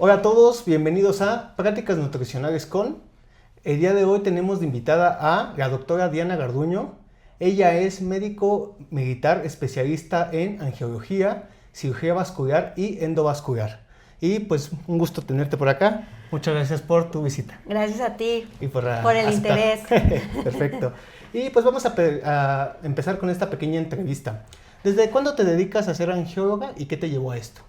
Hola a todos, bienvenidos a Prácticas Nutricionales con. El día de hoy tenemos de invitada a la doctora Diana Garduño. Ella es médico militar especialista en angiología, cirugía vascular y endovascular. Y pues un gusto tenerte por acá. Muchas gracias por tu visita. Gracias a ti Y por el interés. Perfecto. Y pues vamos a empezar con esta pequeña entrevista. ¿Desde cuándo te dedicas a ser angióloga y qué te llevó a esto?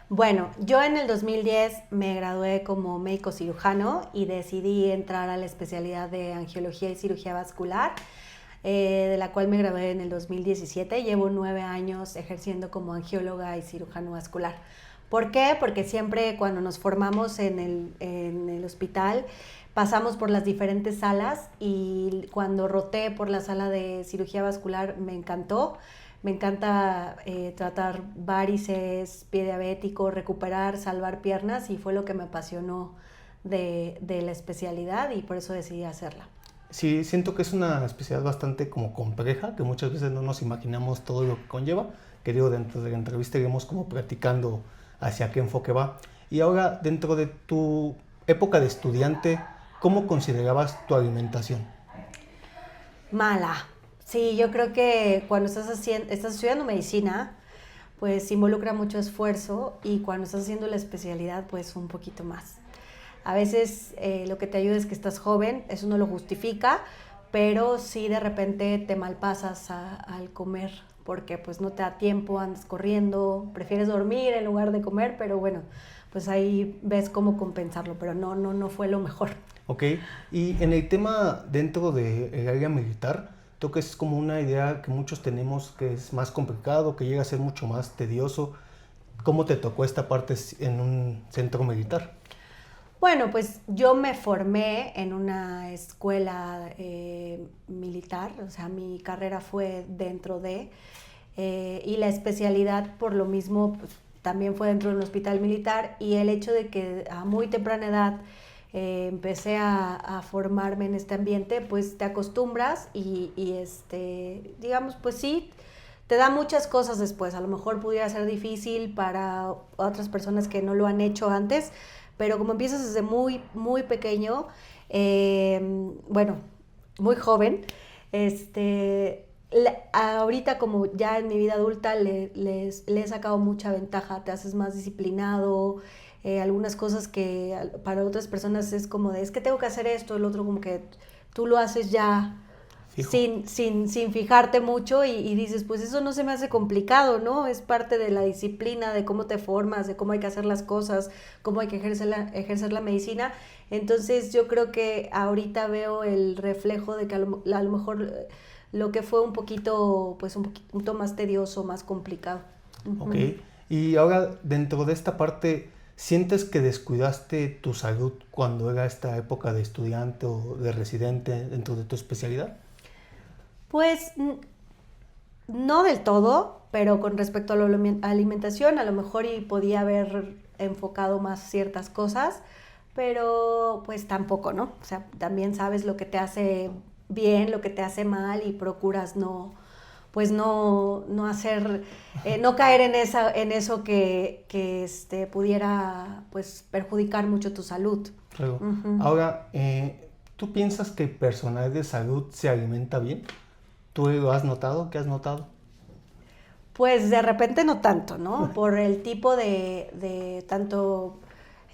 Bueno, yo en el 2010 me gradué como médico cirujano y decidí entrar a la especialidad de angiología y cirugía vascular, de la cual me gradué en el 2017. Llevo 9 años ejerciendo como angióloga y cirujano vascular. ¿Por qué? Porque siempre cuando nos formamos en el hospital pasamos por las diferentes salas y cuando roté por la sala de cirugía vascular me encantó. Me encanta tratar varices, pie diabético, recuperar, salvar piernas y fue lo que me apasionó de la especialidad y por eso decidí hacerla. Sí, siento que es una especialidad bastante como compleja, que muchas veces no nos imaginamos todo lo que conlleva, que digo, dentro de la entrevista iremos como platicando hacia qué enfoque va. Y ahora, dentro de tu época de estudiante, ¿cómo considerabas tu alimentación? Mala. Sí, yo creo que cuando estás estudiando medicina, pues involucra mucho esfuerzo y cuando estás haciendo la especialidad, pues un poquito más. A veces lo que te ayuda es que estás joven, eso no lo justifica, pero sí de repente te malpasas al comer porque pues no te da tiempo, andas corriendo, prefieres dormir en lugar de comer, pero bueno, pues ahí ves cómo compensarlo, pero no fue lo mejor. Ok, y en el tema dentro del área militar, creo que es como una idea que muchos tenemos que es más complicado, que llega a ser mucho más tedioso. ¿Cómo te tocó esta parte en un centro militar? Bueno, pues yo me formé en una escuela militar, o sea, mi carrera fue dentro de, y la especialidad por lo mismo pues, también fue dentro de un hospital militar y el hecho de que a muy temprana edad empecé a formarme en este ambiente, pues te acostumbras y digamos, pues sí, te da muchas cosas después. A lo mejor pudiera ser difícil para otras personas que no lo han hecho antes, pero como empiezas desde muy, muy pequeño, bueno, muy joven, ahorita como ya en mi vida adulta le he sacado mucha ventaja, te haces más disciplinado, algunas cosas que para otras personas es como de, es que tengo que hacer esto, el otro como que tú lo haces ya sin fijarte mucho y dices, pues eso no se me hace complicado, ¿no? Es parte de la disciplina, de cómo te formas, de cómo hay que hacer las cosas, cómo hay que ejercer la medicina. Entonces yo creo que ahorita veo el reflejo de que a lo mejor lo que fue un poquito más tedioso, más complicado. Ok, y ahora dentro de esta parte, ¿sientes que descuidaste tu salud cuando era esta época de estudiante o de residente dentro de tu especialidad? Pues no del todo, pero con respecto a la alimentación, a lo mejor y podía haber enfocado más ciertas cosas, pero pues tampoco, ¿no? O sea, también sabes lo que te hace bien, lo que te hace mal y procuras no hacer, no caer en eso que pudiera pues perjudicar mucho tu salud. Luego, ahora, ¿tú piensas que el personal de salud se alimenta bien? ¿Tú lo has notado? ¿Qué has notado? Pues de repente no tanto, ¿no? Por el tipo de tanto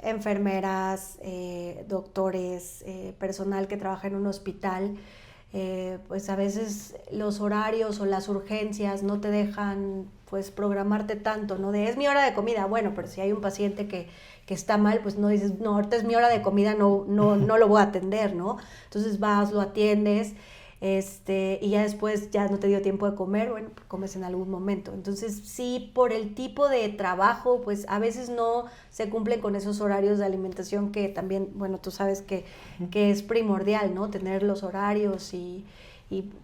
enfermeras, doctores, personal que trabaja en un hospital, pues a veces los horarios o las urgencias no te dejan pues programarte tanto, ¿no? De es mi hora de comida, bueno, pero si hay un paciente que está mal, pues no dices, no, ahorita es mi hora de comida, no lo voy a atender, ¿no? Entonces vas, lo atiendes, y ya después ya no te dio tiempo de comer, bueno, pues comes en algún momento. Entonces sí, por el tipo de trabajo, pues a veces no se cumplen con esos horarios de alimentación que también, bueno, tú sabes que es primordial, ¿no? Tener los horarios y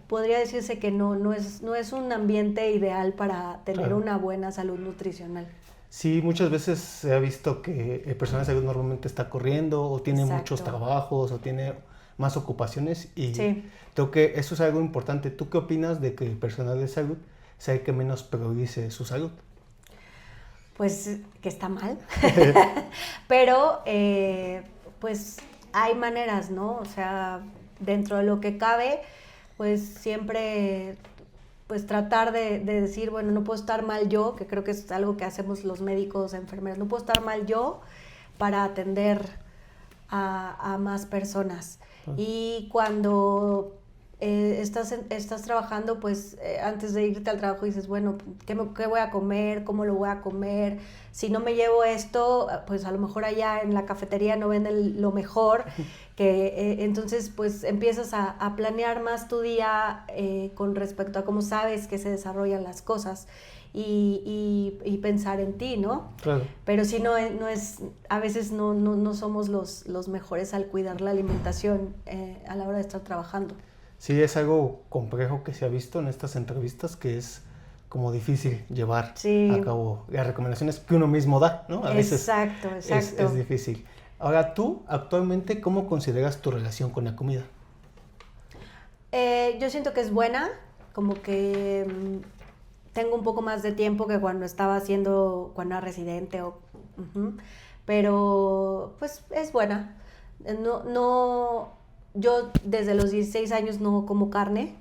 podría decirse que no es un ambiente ideal para tener una buena salud nutricional. Sí, muchas veces se ha visto que el personal de salud normalmente está corriendo o tiene muchos trabajos o tiene más ocupaciones y creo que eso es algo importante. ¿Tú qué opinas de que el personal de salud sea el que menos priorice su salud? Pues que está mal, pero pues hay maneras, ¿no? O sea, dentro de lo que cabe, pues siempre pues tratar de decir, bueno, no puedo estar mal yo, que creo que es algo que hacemos los médicos, enfermeras, no puedo estar mal yo para atender a más personas. Y cuando estás trabajando, pues antes de irte al trabajo dices, bueno, ¿qué voy a comer? ¿Cómo lo voy a comer? Si no me llevo esto, pues a lo mejor allá en la cafetería no venden lo mejor, que entonces pues empiezas a planear más tu día con respecto a cómo sabes que se desarrollan las cosas. Y pensar en ti, ¿no? Claro. Pero si no es, a veces no somos los mejores al cuidar la alimentación a la hora de estar trabajando. Sí, es algo complejo que se ha visto en estas entrevistas, que es como difícil llevar a cabo las recomendaciones que uno mismo da, ¿no? A veces exacto. Es difícil. Ahora, tú, actualmente, ¿cómo consideras tu relación con la comida? Yo siento que es buena, como que tengo un poco más de tiempo que cuando cuando era residente, pero pues es buena. Yo desde los 16 años no como carne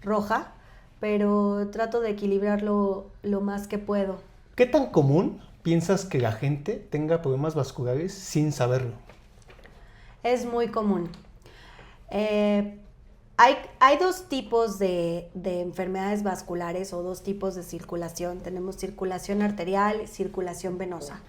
roja, pero trato de equilibrarlo lo más que puedo. ¿Qué tan común piensas que la gente tenga problemas vasculares sin saberlo? Es muy común. Hay dos tipos de enfermedades vasculares o dos tipos de circulación. Tenemos circulación arterial y circulación venosa.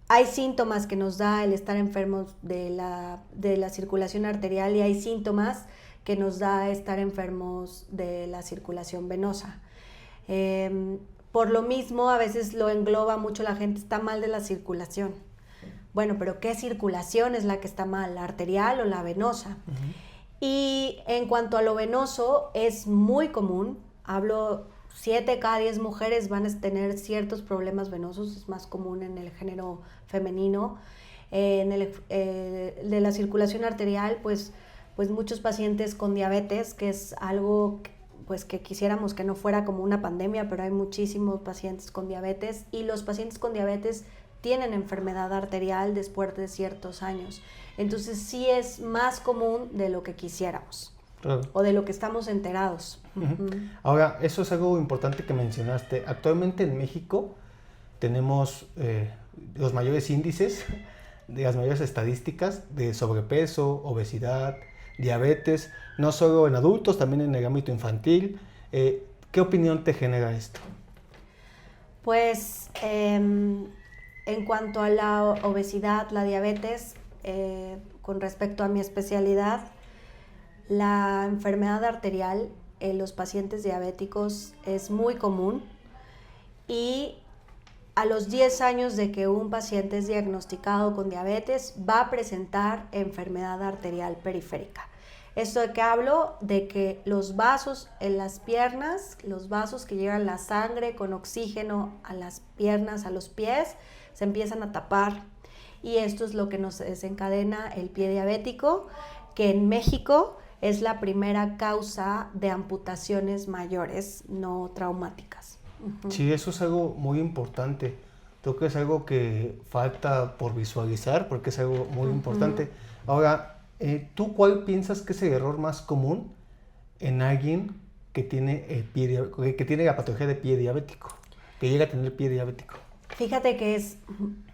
Hay síntomas que nos da el estar enfermos de la circulación arterial y hay síntomas que nos da estar enfermos de la circulación venosa. Por lo mismo, a veces lo engloba mucho la gente, está mal de la circulación. Bueno, pero ¿qué circulación es la que está mal? ¿La arterial o la venosa? Uh-huh. Y en cuanto a lo venoso, es muy común, 7 cada 10 mujeres van a tener ciertos problemas venosos, es más común en el género femenino. De la circulación arterial, pues muchos pacientes con diabetes, que es algo pues que quisiéramos que no fuera como una pandemia, pero hay muchísimos pacientes con diabetes y los pacientes con diabetes tienen enfermedad arterial después de ciertos años. Entonces sí es más común de lo que quisiéramos. Claro. O de lo que estamos enterados. Uh-huh. Ahora, eso es algo importante que mencionaste. Actualmente en México tenemos los mayores índices, las mayores estadísticas de sobrepeso, obesidad, diabetes, no solo en adultos, también en el ámbito infantil. ¿Qué opinión te genera esto? Pues en cuanto a la obesidad, la diabetes, con respecto a mi especialidad, la enfermedad arterial en los pacientes diabéticos es muy común y a los 10 años de que un paciente es diagnosticado con diabetes va a presentar enfermedad arterial periférica. Esto de que hablo de que los vasos en las piernas, los vasos que llevan la sangre con oxígeno a las piernas, a los pies, se empiezan a tapar y esto es lo que nos desencadena el pie diabético, que en México es la primera causa de amputaciones mayores no traumáticas. Uh-huh. Sí, eso es algo muy importante. Creo que es algo que falta por visualizar porque es algo muy importante. Ahora, ¿tú cuál piensas que es el error más común en alguien que tiene que tiene la patología de pie diabético, que llega a tener pie diabético? Fíjate que es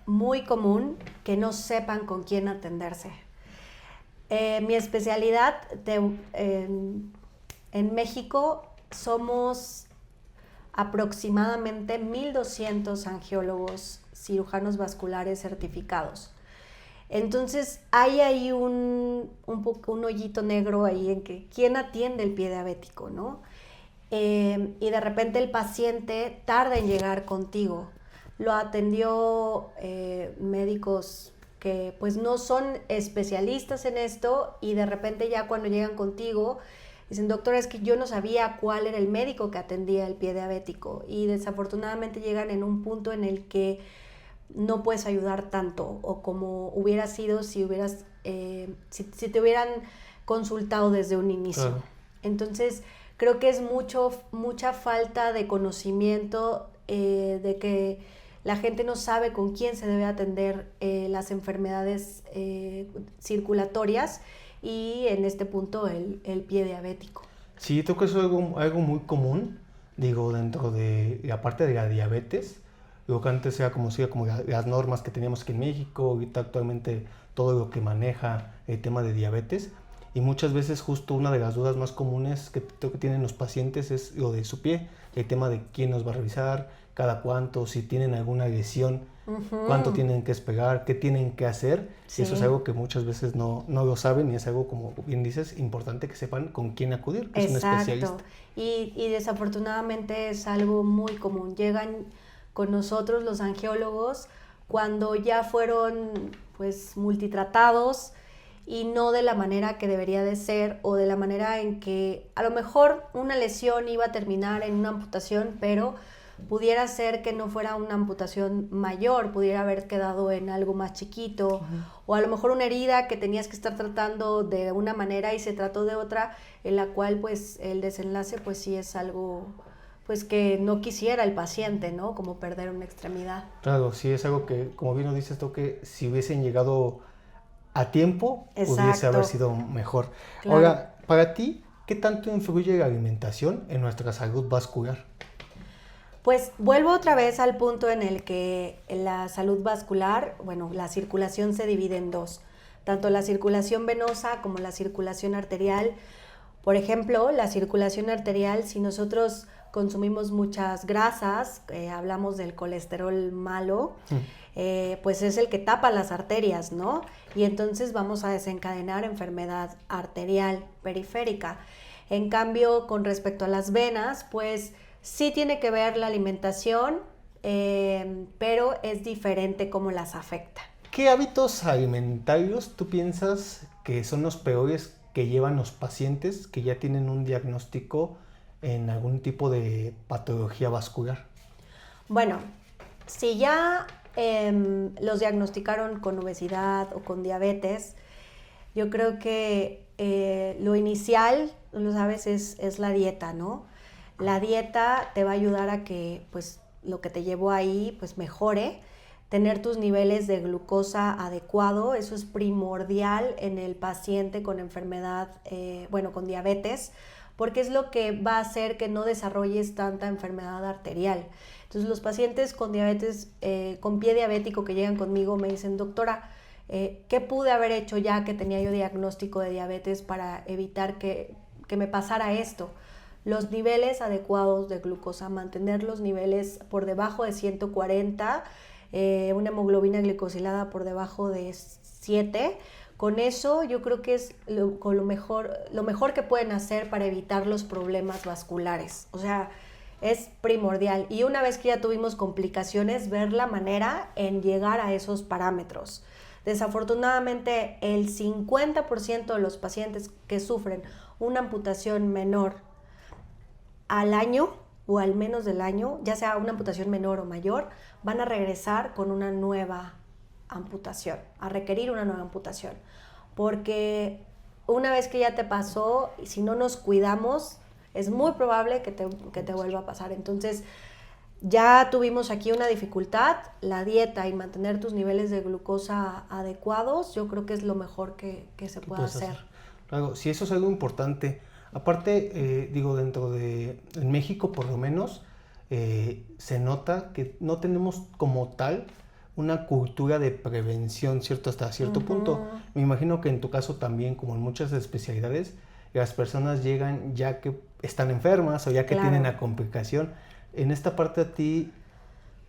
muy común que no sepan con quién atenderse. Mi especialidad en México somos aproximadamente 1,200 angiólogos cirujanos vasculares certificados. Entonces hay ahí un hoyito negro ahí en que quién atiende el pie diabético, ¿no? Y de repente el paciente tarda en llegar contigo. Lo atendió médicos que pues no son especialistas en esto y de repente ya cuando llegan contigo dicen, doctora, es que yo no sabía cuál era el médico que atendía el pie diabético y desafortunadamente llegan en un punto en el que no puedes ayudar tanto o como hubiera sido si si te hubieran consultado desde un inicio. Claro. Entonces creo que es mucha falta de conocimiento de que la gente no sabe con quién se debe atender las enfermedades circulatorias y en este punto el pie diabético. Sí, creo que eso es algo muy común, digo, dentro de la parte de la diabetes. Digo que antes era como las normas que teníamos aquí en México, ahorita actualmente todo lo que maneja el tema de diabetes. Y muchas veces justo una de las dudas más comunes que creo que tienen los pacientes es lo de su pie, el tema de quién nos va a revisar, cada cuánto, si tienen alguna lesión, cuánto tienen que esperar, qué tienen que hacer. Sí. Y eso es algo que muchas veces no lo saben y es algo, como bien dices, importante que sepan con quién acudir, que es un especialista. Y desafortunadamente es algo muy común. Llegan con nosotros los angiólogos cuando ya fueron pues multitratados y no de la manera que debería de ser o de la manera en que a lo mejor una lesión iba a terminar en una amputación, pero pudiera ser que no fuera una amputación mayor, pudiera haber quedado en algo más chiquito, o a lo mejor una herida que tenías que estar tratando de una manera y se trató de otra, en la cual pues el desenlace pues sí es algo pues que no quisiera el paciente, ¿no? Como perder una extremidad. Claro, sí es algo que, como bien lo dices tú, que si hubiesen llegado a tiempo, pudiese haber sido mejor. Claro. Ahora, para ti, ¿qué tanto influye la alimentación en nuestra salud vascular? Pues vuelvo otra vez al punto en el que la salud vascular, bueno, la circulación se divide en dos, tanto la circulación venosa como la circulación arterial. Por ejemplo, la circulación arterial, si nosotros consumimos muchas grasas, hablamos del colesterol malo, pues es el que tapa las arterias, ¿no? Y entonces vamos a desencadenar enfermedad arterial periférica. En cambio, con respecto a las venas, pues sí tiene que ver la alimentación, pero es diferente cómo las afecta. ¿Qué hábitos alimentarios tú piensas que son los peores que llevan los pacientes que ya tienen un diagnóstico en algún tipo de patología vascular? Bueno, si ya los diagnosticaron con obesidad o con diabetes, yo creo que lo inicial, lo sabes, es la dieta, ¿no? La dieta te va a ayudar a que pues, lo que te llevó ahí pues, mejore. Tener tus niveles de glucosa adecuado, eso es primordial en el paciente con enfermedad, con diabetes, porque es lo que va a hacer que no desarrolles tanta enfermedad arterial. Entonces los pacientes con diabetes, con pie diabético que llegan conmigo me dicen, doctora, ¿qué pude haber hecho ya que tenía yo diagnóstico de diabetes para evitar que me pasara esto? Los niveles adecuados de glucosa, mantener los niveles por debajo de 140, una hemoglobina glicosilada por debajo de 7, con eso yo creo que es lo mejor que pueden hacer para evitar los problemas vasculares. O sea, es primordial. Y una vez que ya tuvimos complicaciones, ver la manera en llegar a esos parámetros. Desafortunadamente, el 50% de los pacientes que sufren una amputación menor al año o al menos del año, ya sea una amputación menor o mayor, van a regresar con una nueva amputación, a requerir una nueva amputación. Porque una vez que ya te pasó, si no nos cuidamos, es muy probable que te vuelva a pasar. Entonces, ya tuvimos aquí una dificultad, la dieta y mantener tus niveles de glucosa adecuados, yo creo que es lo mejor que se puede hacer. Claro, sí, eso es algo importante. Aparte, en México por lo menos, se nota que no tenemos como tal una cultura de prevención, ¿cierto? Hasta cierto punto. Me imagino que en tu caso también, como en muchas especialidades, las personas llegan ya que están enfermas o ya que tienen la complicación. En esta parte a ti,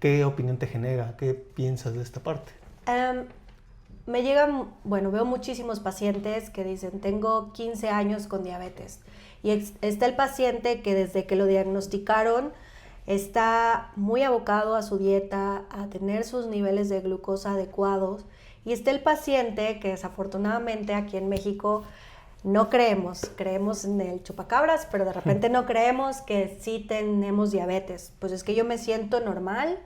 ¿qué opinión te genera? ¿Qué piensas de esta parte? Me llegan, veo muchísimos pacientes que dicen, tengo 15 años con diabetes. Y está el paciente que desde que lo diagnosticaron está muy abocado a su dieta, a tener sus niveles de glucosa adecuados. Y está el paciente que desafortunadamente aquí en México no creemos en el chupacabras, pero de repente no creemos que sí tenemos diabetes. Pues es que yo me siento normal,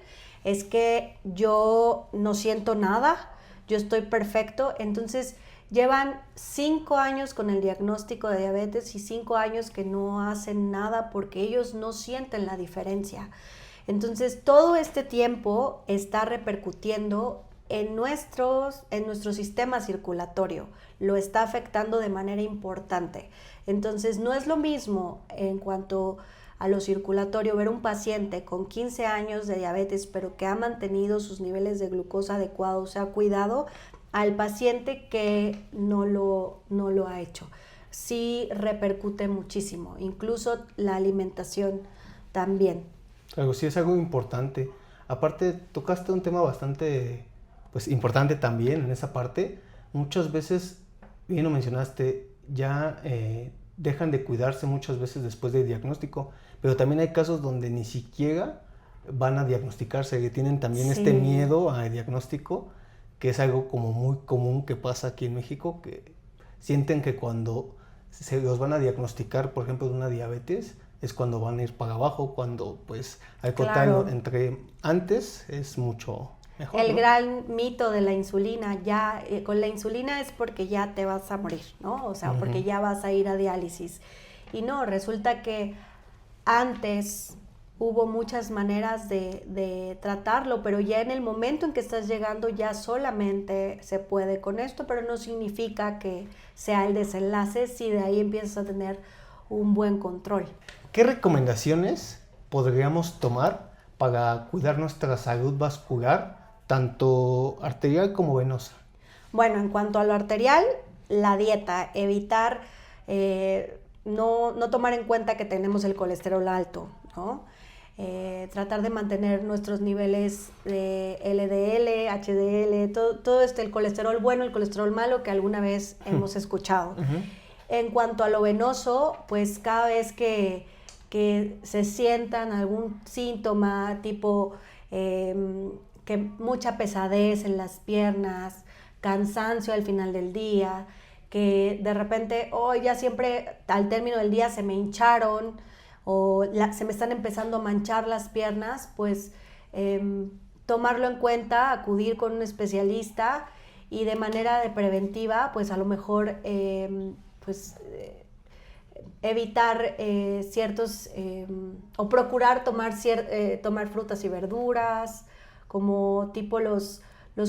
es que yo no siento nada, yo estoy perfecto. Entonces llevan 5 años con el diagnóstico de diabetes y 5 años que no hacen nada porque ellos no sienten la diferencia. Entonces, todo este tiempo está repercutiendo en nuestro sistema circulatorio, lo está afectando de manera importante. Entonces, no es lo mismo en cuanto a lo circulatorio ver un paciente con 15 años de diabetes, pero que ha mantenido sus niveles de glucosa adecuados, se ha cuidado, al paciente que no lo ha hecho. Sí repercute muchísimo, incluso la alimentación también. Algo sí es algo importante. Aparte, tocaste un tema bastante pues, importante también en esa parte. Muchas veces, bien lo mencionaste, ya dejan de cuidarse muchas veces después del diagnóstico, pero también hay casos donde ni siquiera van a diagnosticarse, que tienen también este miedo al diagnóstico, que es algo como muy común que pasa aquí en México, que sienten que cuando se los van a diagnosticar, por ejemplo, de una diabetes, es cuando van a ir para abajo, cuando pues al contrario, entre antes es mucho mejor. El gran mito de la insulina, ya con la insulina es porque ya te vas a morir, ¿no? O sea, porque ya vas a ir a diálisis. Y no, resulta que antes hubo muchas maneras de tratarlo, pero ya en el momento en que estás llegando ya solamente se puede con esto, pero no significa que sea el desenlace si de ahí empiezas a tener un buen control. ¿Qué recomendaciones podríamos tomar para cuidar nuestra salud vascular, tanto arterial como venosa? Bueno, en cuanto a lo arterial, la dieta, evitar no tomar en cuenta que tenemos el colesterol alto, ¿no? Tratar de mantener nuestros niveles de LDL, HDL, todo el colesterol bueno, el colesterol malo que alguna vez hemos escuchado. En cuanto a lo venoso, pues cada vez que se sientan algún síntoma tipo que mucha pesadez en las piernas, cansancio al final del día, que de repente, ya siempre al término del día se me hincharon o se me están empezando a manchar las piernas, pues tomarlo en cuenta, acudir con un especialista y de manera preventiva, pues a lo mejor evitar ciertos o procurar tomar frutas y verduras, como tipo los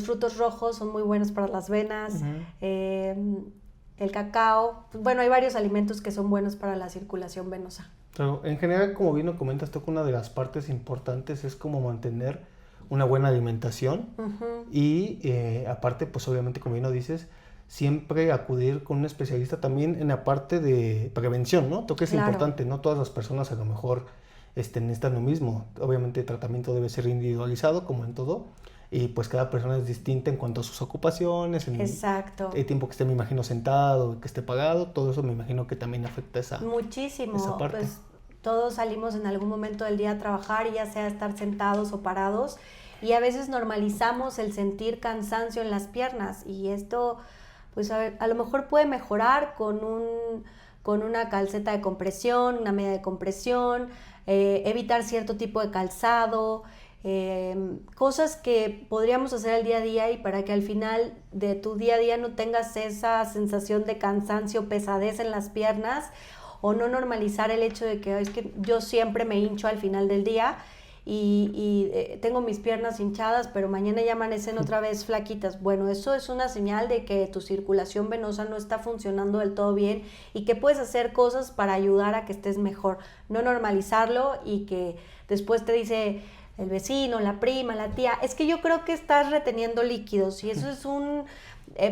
frutos rojos son muy buenos para las venas, el cacao, bueno, hay varios alimentos que son buenos para la circulación venosa. Pero en general, como bien lo comentas, toca una de las partes importantes es como mantener una buena alimentación y aparte, pues obviamente, como bien lo dices, siempre acudir con un especialista también en la parte de prevención, ¿no? Creo que es importante, no todas las personas a lo mejor necesitan lo mismo. Obviamente el tratamiento debe ser individualizado, como en todo, y pues cada persona es distinta en cuanto a sus ocupaciones, Exacto. El tiempo que esté, me imagino, sentado, que esté pagado, todo eso me imagino que también afecta esa parte. Pues todos salimos en algún momento del día a trabajar, ya sea estar sentados o parados, y a veces normalizamos el sentir cansancio en las piernas, y esto pues a lo mejor puede mejorar con una calceta de compresión, una media de compresión, evitar cierto tipo de calzado, cosas que podríamos hacer al día a día y para que al final de tu día a día no tengas esa sensación de cansancio, pesadez en las piernas, o no normalizar el hecho de que es que yo siempre me hincho al final del día y tengo mis piernas hinchadas, pero mañana ya amanecen otra vez flaquitas. Bueno, eso es una señal de que tu circulación venosa no está funcionando del todo bien y que puedes hacer cosas para ayudar a que estés mejor. No normalizarlo y que después te dice el vecino, la prima, la tía, es que yo creo que estás reteniendo líquidos y eso es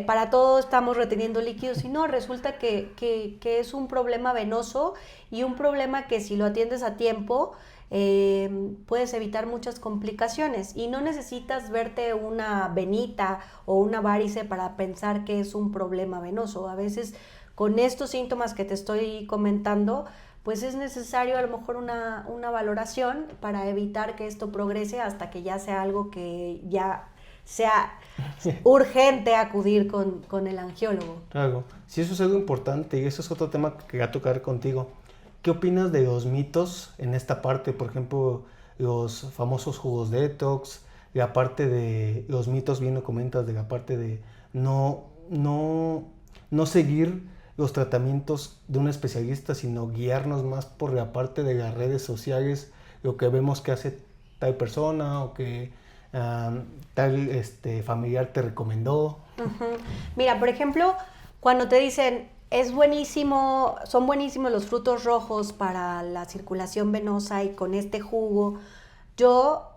para todos estamos reteniendo líquidos y no, resulta que es un problema venoso y un problema que si lo atiendes a tiempo puedes evitar muchas complicaciones y no necesitas verte una venita o una varice para pensar que es un problema venoso. A veces con estos síntomas que te estoy comentando, pues es necesario a lo mejor una valoración para evitar que esto progrese hasta que ya sea algo que ya sea urgente acudir con el angiólogo. Claro, sí, eso es algo importante y eso es otro tema que quería tocar contigo. ¿Qué opinas de los mitos en esta parte? Por ejemplo, los famosos jugos detox, la parte de los mitos, bien lo comentas, de la parte de no seguir los tratamientos de un especialista, sino guiarnos más por la parte de las redes sociales, lo que vemos que hace tal persona o que tal familiar te recomendó. Uh-huh. Mira, por ejemplo, cuando te dicen son buenísimos los frutos rojos para la circulación venosa y con este jugo, yo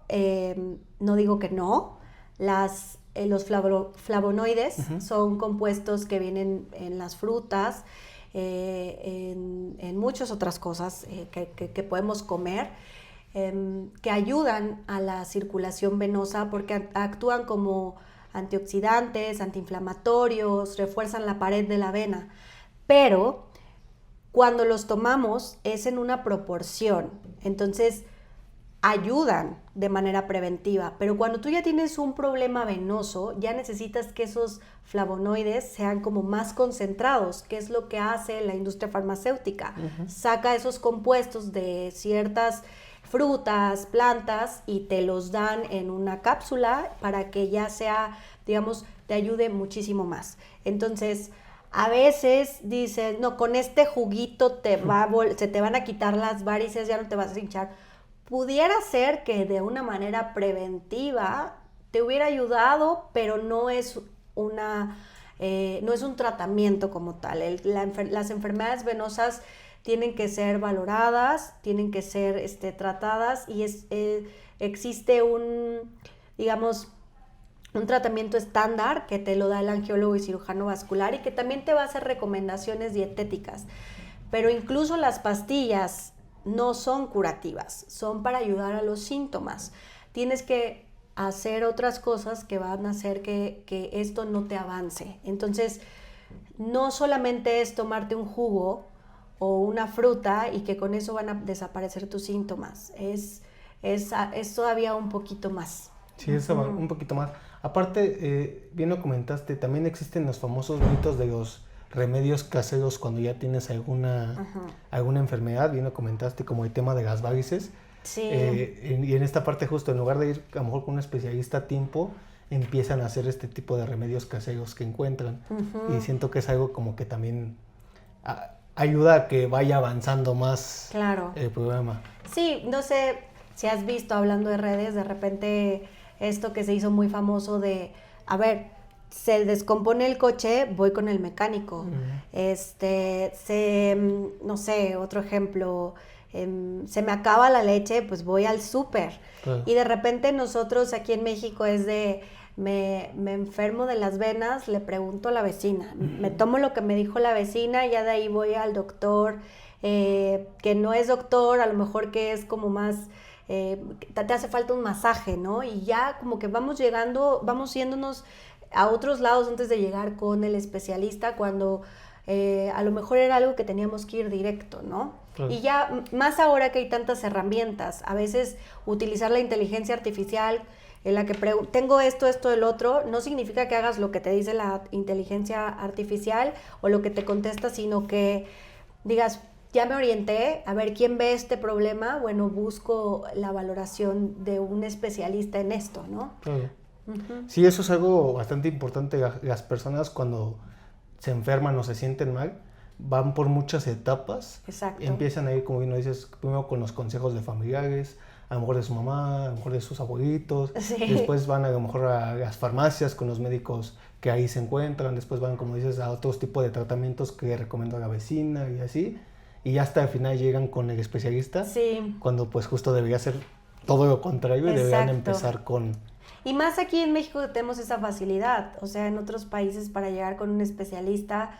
no digo que no. Los flavonoides uh-huh. son compuestos que vienen en las frutas, en muchas otras cosas que podemos comer, que ayudan a la circulación venosa porque actúan como antioxidantes, antiinflamatorios, refuerzan la pared de la vena. Pero cuando los tomamos es en una proporción, entonces ayudan de manera preventiva, pero cuando tú ya tienes un problema venoso, ya necesitas que esos flavonoides sean como más concentrados, que es lo que hace la industria farmacéutica. Uh-huh. Saca esos compuestos de ciertas frutas, plantas y te los dan en una cápsula para que ya sea, digamos, te ayude muchísimo más. Entonces, a veces dices, no, con este juguito se te van a quitar las varices, ya no te vas a hinchar. Pudiera ser que de una manera preventiva te hubiera ayudado, pero no es un tratamiento como tal. Las enfermedades venosas tienen que ser valoradas, tienen que ser tratadas y existe un tratamiento estándar que te lo da el angiólogo y cirujano vascular y que también te va a hacer recomendaciones dietéticas. Pero incluso las pastillas no son curativas, son para ayudar a los síntomas. Tienes que hacer otras cosas que van a hacer que esto no te avance. Entonces, no solamente es tomarte un jugo o una fruta y que con eso van a desaparecer tus síntomas. Es todavía un poquito más. Sí, es un poquito más. Aparte, bien lo comentaste, también existen los famosos mitos de los remedios caseros cuando ya tienes alguna enfermedad, bien lo comentaste, como el tema de las varices. Sí. Y en esta parte justo, en lugar de ir a lo mejor con un especialista a tiempo, empiezan a hacer este tipo de remedios caseros que encuentran. Uh-huh. Y siento que es algo como que también ayuda a que vaya avanzando más claro. el programa. Sí, no sé si has visto, hablando de redes, de repente esto que se hizo muy famoso de, a ver, se descompone el coche, voy con el mecánico. Uh-huh. No sé, otro ejemplo, se me acaba la leche, pues voy al súper. Claro. Y de repente nosotros aquí en México es de, me enfermo de las venas, le pregunto a la vecina. Uh-huh. Me tomo lo que me dijo la vecina, y ya de ahí voy al doctor, que no es doctor, a lo mejor que es como más... te hace falta un masaje, ¿no? Y ya como que vamos yéndonos a otros lados antes de llegar con el especialista cuando a lo mejor era algo que teníamos que ir directo, ¿no? Claro. Y ya más ahora que hay tantas herramientas, a veces utilizar la inteligencia artificial en la que tengo esto, el otro, no significa que hagas lo que te dice la inteligencia artificial o lo que te contesta, sino que digas, ya me orienté, a ver quién ve este problema, bueno, busco la valoración de un especialista en esto, ¿no? Claro. Uh-huh. Sí, eso es algo bastante importante. Las personas cuando se enferman o se sienten mal, van por muchas etapas. Exacto. Empiezan a ir, como bien lo dices, primero con los consejos de familiares, a lo mejor de su mamá, a lo mejor de sus abuelitos. Sí. Después van a lo mejor a las farmacias con los médicos que ahí se encuentran. Después van, como dices, a otros tipos de tratamientos que recomendó la vecina y así. Y ya hasta el final llegan con el especialista. Sí. Cuando pues justo debería ser todo lo contrario. Exacto. Y deberían empezar con... Y más aquí en México tenemos esa facilidad. O sea, en otros países para llegar con un especialista,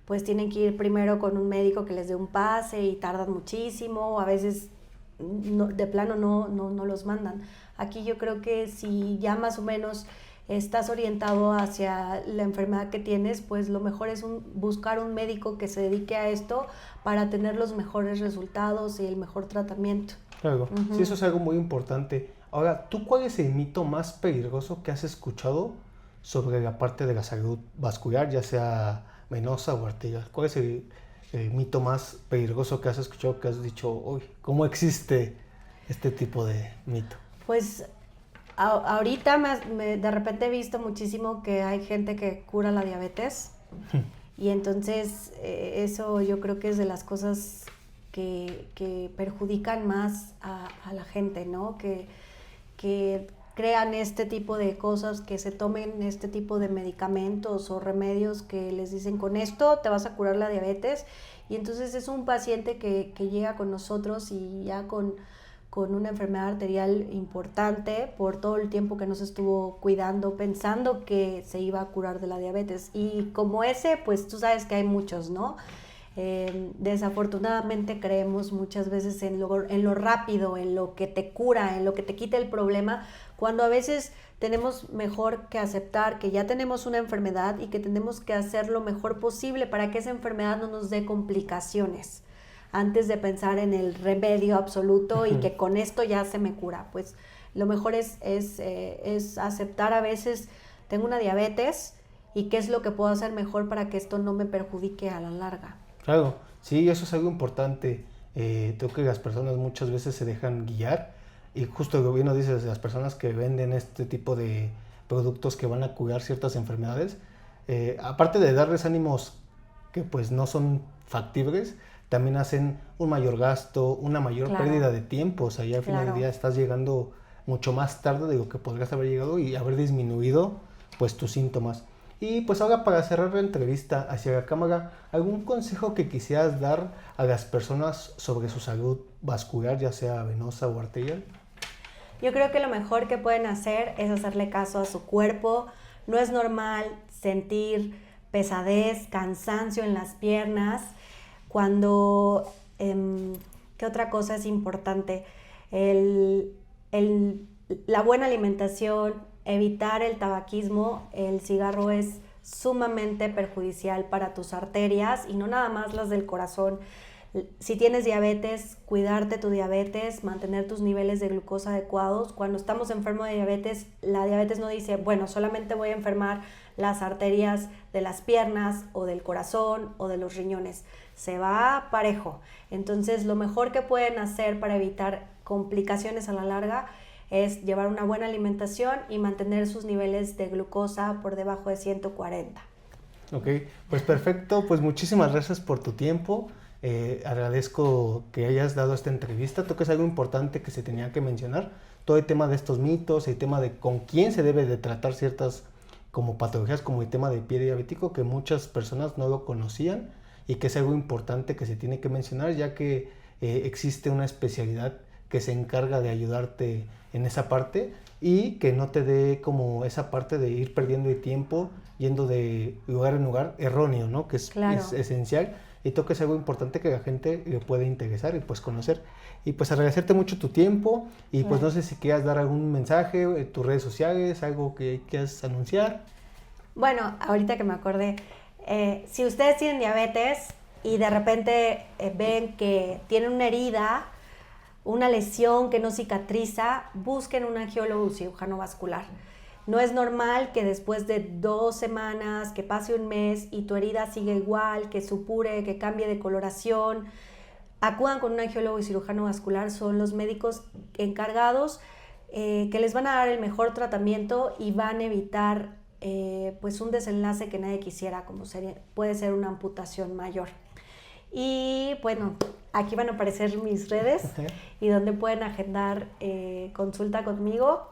pues tienen que ir primero con un médico que les dé un pase y tardan muchísimo. A veces de plano no los mandan. Aquí yo creo que si ya más o menos estás orientado hacia la enfermedad que tienes, pues lo mejor es buscar un médico que se dedique a esto para tener los mejores resultados y el mejor tratamiento. Claro, uh-huh. Sí, eso es algo muy importante. Ahora, ¿tú cuál es el mito más peligroso que has escuchado sobre la parte de la salud vascular, ya sea venosa o arterial? ¿Cuál es el mito más peligroso que has escuchado, que has dicho, uy, ¿cómo existe este tipo de mito? Pues ahorita de repente he visto muchísimo que hay gente que cura la diabetes y entonces eso yo creo que es de las cosas que perjudican más a la gente, ¿no? Que que crean este tipo de cosas, que se tomen este tipo de medicamentos o remedios que les dicen con esto te vas a curar la diabetes, y entonces es un paciente que llega con nosotros y ya con una enfermedad arterial importante por todo el tiempo que nos estuvo cuidando pensando que se iba a curar de la diabetes, y como ese pues tú sabes que hay muchos, ¿no? Desafortunadamente creemos muchas veces en lo rápido, en lo que te cura, en lo que te quita el problema, cuando a veces tenemos mejor que aceptar que ya tenemos una enfermedad y que tenemos que hacer lo mejor posible para que esa enfermedad no nos dé complicaciones, antes de pensar en el remedio absoluto y que con esto ya se me cura. Pues lo mejor es aceptar a veces, tengo una diabetes y qué es lo que puedo hacer mejor para que esto no me perjudique a la larga. Claro, sí, eso es algo importante. Creo que las personas muchas veces se dejan guiar, y justo el gobierno dice, las personas que venden este tipo de productos que van a curar ciertas enfermedades, aparte de darles ánimos que pues no son factibles, también hacen un mayor gasto, una mayor pérdida de tiempo. O sea, ya al final del día estás llegando mucho más tarde de lo que podrías haber llegado y haber disminuido pues tus síntomas. Y pues ahora, para cerrar la entrevista hacia la cámara, ¿algún consejo que quisieras dar a las personas sobre su salud vascular, ya sea venosa o arterial? Yo creo que lo mejor que pueden hacer es hacerle caso a su cuerpo. No es normal sentir pesadez, cansancio en las piernas. Cuando, ¿qué otra cosa es importante? La buena alimentación, evitar el tabaquismo. El cigarro es sumamente perjudicial para tus arterias y no nada más las del corazón. Si tienes diabetes, cuidarte tu diabetes, mantener tus niveles de glucosa adecuados. Cuando estamos enfermos de diabetes, la diabetes no dice, bueno, solamente voy a enfermar las arterias de las piernas o del corazón o de los riñones. Se va parejo. Entonces, lo mejor que pueden hacer para evitar complicaciones a la larga es llevar una buena alimentación y mantener sus niveles de glucosa por debajo de 140. Ok, pues perfecto. Pues muchísimas gracias por tu tiempo. Agradezco que hayas dado esta entrevista. Creo que es algo importante que se tenía que mencionar. Todo el tema de estos mitos, el tema de con quién se debe de tratar ciertas como patologías, como el tema del pie diabético, que muchas personas no lo conocían y que es algo importante que se tiene que mencionar, ya que existe una especialidad que se encarga de ayudarte en esa parte y que no te dé como esa parte de ir perdiendo el tiempo yendo de lugar en lugar erróneo, ¿no? Que es esencial. Y creo que es algo importante que la gente le puede interesar y pues conocer. Y pues agradecerte mucho tu tiempo y pues no sé si quieras dar algún mensaje en tus redes sociales, algo que quieras anunciar. Bueno, ahorita que me acordé, si ustedes tienen diabetes y de repente ven que tienen una herida, una lesión que no cicatriza, busquen un angiólogo o cirujano vascular. No es normal que después de 2 semanas, que pase un mes y tu herida siga igual, que supure, que cambie de coloración. Acudan con un angiólogo y cirujano vascular, son los médicos encargados que les van a dar el mejor tratamiento y van a evitar pues un desenlace que nadie quisiera, como puede ser una amputación mayor. Y bueno, aquí van a aparecer mis redes y donde pueden agendar consulta conmigo.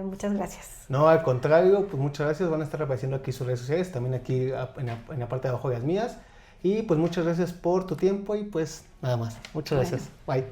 Muchas gracias. No, al contrario, pues muchas gracias. Van a estar apareciendo aquí sus redes sociales, también aquí en la parte de abajo de las mías. Y pues muchas gracias por tu tiempo y pues nada más. Muchas gracias. Bye.